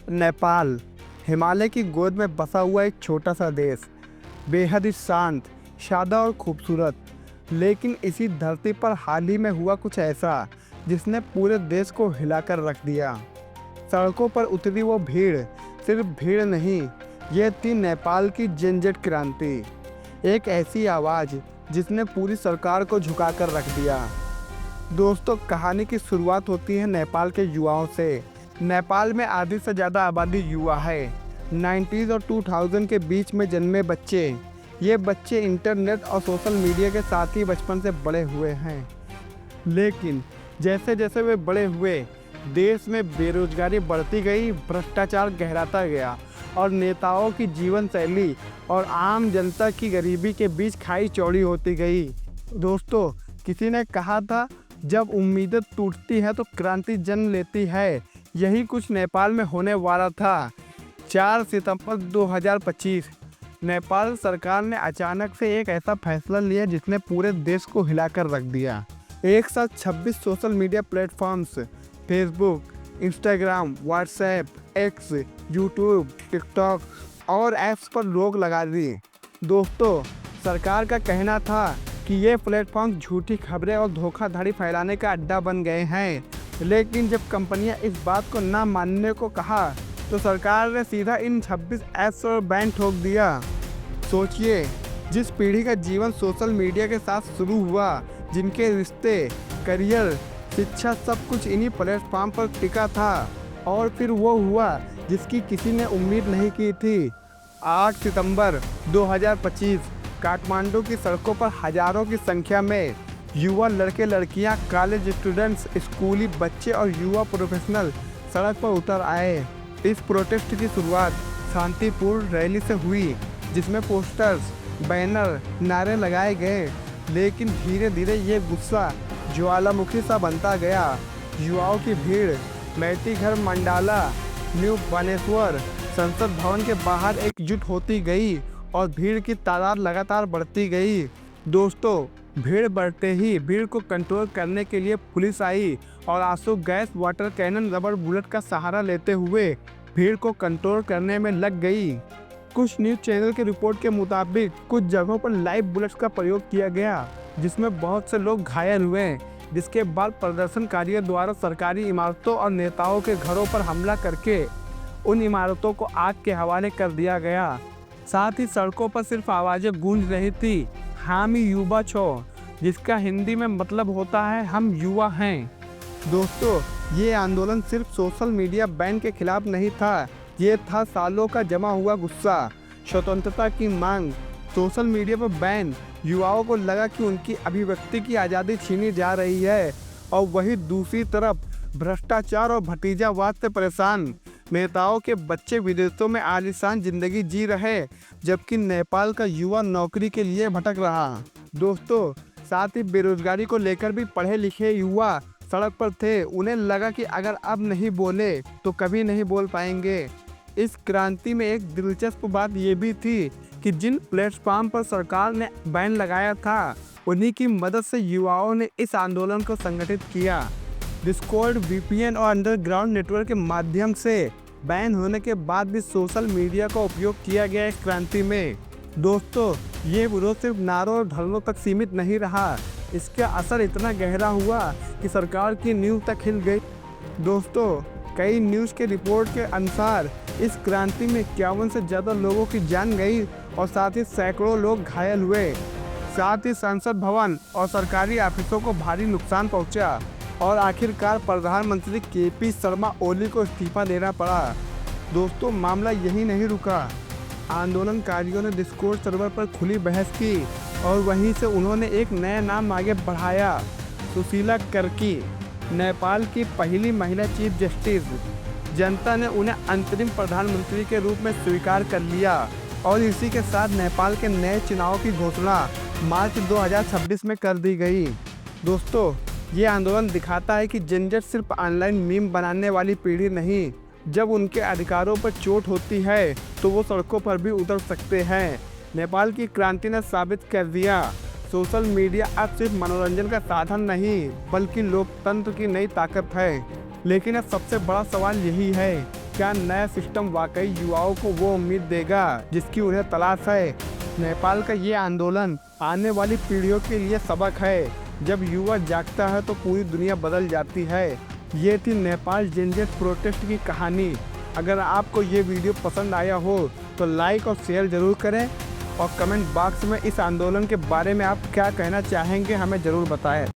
नेपाल हिमालय की गोद में बसा हुआ एक छोटा सा देश, बेहद ही शांत, सादा और खूबसूरत। लेकिन इसी धरती पर हाल ही में हुआ कुछ ऐसा जिसने पूरे देश को हिलाकर रख दिया। सड़कों पर उतरी वो भीड़ सिर्फ भीड़ नहीं, ये थी नेपाल की जनजट क्रांति। एक ऐसी आवाज़ जिसने पूरी सरकार को झुकाकर रख दिया। दोस्तों, कहानी की शुरुआत होती है नेपाल के युवाओं से। नेपाल में आधी से ज़्यादा आबादी युवा है। 90s और 2000 के बीच में जन्मे बच्चे, ये बच्चे इंटरनेट और सोशल मीडिया के साथ ही बचपन से बड़े हुए हैं। लेकिन जैसे जैसे वे बड़े हुए, देश में बेरोजगारी बढ़ती गई, भ्रष्टाचार गहराता गया और नेताओं की जीवन शैली और आम जनता की गरीबी के बीच खाई चौड़ी होती गई। दोस्तों, किसी ने कहा था, जब उम्मीदें टूटती हैं तो क्रांति जन्म लेती है। यही कुछ नेपाल में होने वाला था। 4 सितंबर 2025 नेपाल सरकार ने अचानक से एक ऐसा फैसला लिया जिसने पूरे देश को हिलाकर रख दिया। एक साथ 26 social media platforms, Facebook, Instagram, WhatsApp, x, YouTube, TikTok और ऐप्स पर रोक लगा दी। दोस्तों, सरकार का कहना था कि ये प्लेटफॉर्म झूठी खबरें और धोखाधड़ी फैलाने का अड्डा बन गए हैं। लेकिन जब कंपनियां इस बात को ना मानने को कहा तो सरकार ने सीधा इन 26 ऐप्स पर बैन ठोक दिया। सोचिए, जिस पीढ़ी का जीवन सोशल मीडिया के साथ शुरू हुआ, जिनके रिश्ते, करियर, शिक्षा सब कुछ इन्हीं प्लेटफॉर्म पर टिका था, और फिर वो हुआ जिसकी किसी ने उम्मीद नहीं की थी। 8 सितंबर 2025 काठमांडू की सड़कों पर हजारों की संख्या में युवा लड़के लड़कियां, कॉलेज स्टूडेंट्स, स्कूली बच्चे और युवा प्रोफेशनल सड़क पर उतर आए। इस प्रोटेस्ट की शुरुआत शांतिपूर्ण रैली से हुई, जिसमें पोस्टर्स, बैनर, नारे लगाए गए। लेकिन धीरे धीरे ये गुस्सा ज्वालामुखी सा बनता गया। युवाओं की भीड़ मैतीघर, मंडाला, न्यू बानेश्वर, संसद भवन के बाहर एकजुट होती गई और भीड़ की तादाद लगातार बढ़ती गई। दोस्तों, भीड़ बढ़ते ही भीड़ को कंट्रोल करने के लिए पुलिस आई और आंसू gas, water cannon, rubber bullet का सहारा लेते हुए भीड़ को कंट्रोल करने में लग गई। कुछ न्यूज़ चैनल के रिपोर्ट के मुताबिक कुछ जगहों पर लाइव बुलेट्स का प्रयोग किया गया, जिसमें बहुत से लोग घायल हुए। जिसके बाद प्रदर्शनकारियों द्वारा सरकारी इमारतों और नेताओं के घरों पर हमला करके उन इमारतों को आग के हवाले कर दिया गया। साथ ही सड़कों पर सिर्फ आवाज़ें गूंज रही थी, हामी युवा छो, जिसका हिंदी में मतलब होता है, हम युवा हैं। दोस्तों, ये आंदोलन सिर्फ सोशल मीडिया बैन के खिलाफ नहीं था, ये था सालों का जमा हुआ गुस्सा, स्वतंत्रता की मांग। सोशल मीडिया पर बैन, युवाओं को लगा कि उनकी अभिव्यक्ति की आज़ादी छीनी जा रही है, और वही दूसरी तरफ भ्रष्टाचार और भतीजावाद से परेशान नेताओं के बच्चे विदेशों में आलीशान जिंदगी जी रहे, जबकि नेपाल का युवा नौकरी के लिए भटक रहा। दोस्तों, साथ ही बेरोजगारी को लेकर भी पढ़े लिखे युवा सड़क पर थे। उन्हें लगा कि अगर अब नहीं बोले तो कभी नहीं बोल पाएंगे। इस क्रांति में एक दिलचस्प बात ये भी थी कि जिन प्लेटफॉर्म पर सरकार ने बैन लगाया था, उन्हीं की मदद से युवाओं ने इस आंदोलन को संगठित किया। डिस्कॉर्ड, वीपीएन और अंडरग्राउंड नेटवर्क के माध्यम से बैन होने के बाद भी सोशल मीडिया का उपयोग किया गया इस क्रांति में। दोस्तों, ये विरोध सिर्फ नारों और धरनों तक सीमित नहीं रहा, इसका असर इतना गहरा हुआ कि सरकार की नींव तक हिल गई। दोस्तों, कई न्यूज़ के रिपोर्ट के अनुसार इस क्रांति में 51 से ज़्यादा लोगों की जान गई और साथ ही सैकड़ों लोग घायल हुए। साथ ही संसद भवन और सरकारी ऑफिसों को भारी नुकसान पहुंचा और आखिरकार प्रधानमंत्री केपी शर्मा ओली को इस्तीफा देना पड़ा। दोस्तों, मामला यही नहीं रुका। आंदोलनकारियों ने डिस्कॉर्ड सर्वर पर खुली बहस की और वहीं से उन्होंने एक नया नाम आगे बढ़ाया, सुशीला कार्की, नेपाल की पहली महिला चीफ जस्टिस। जनता ने उन्हें अंतरिम प्रधानमंत्री के रूप में स्वीकार कर लिया और इसी के साथ नेपाल के नए चुनाव की घोषणा मार्च 2026 में कर दी गई। दोस्तों, ये आंदोलन दिखाता है कि जनजट सिर्फ ऑनलाइन मीम बनाने वाली पीढ़ी नहीं, जब उनके अधिकारों पर चोट होती है तो वो सड़कों पर भी उतर सकते हैं। नेपाल की क्रांति ने साबित कर दिया, सोशल मीडिया अब सिर्फ मनोरंजन का साधन नहीं बल्कि लोकतंत्र की नई ताकत है। लेकिन अब सबसे बड़ा सवाल यही है क्या नया सिस्टम वाकई युवाओं को वो उम्मीद देगा जिसकी उन्हें तलाश है? नेपाल का ये आंदोलन आने वाली पीढ़ियों के लिए सबक है। जब युवा जागता है तो पूरी दुनिया बदल जाती है। ये थी नेपाल जेनजेट प्रोटेस्ट की कहानी। अगर आपको ये वीडियो पसंद आया हो तो लाइक और शेयर ज़रूर करें और कमेंट बॉक्स में इस आंदोलन के बारे में आप क्या कहना चाहेंगे हमें ज़रूर बताएं।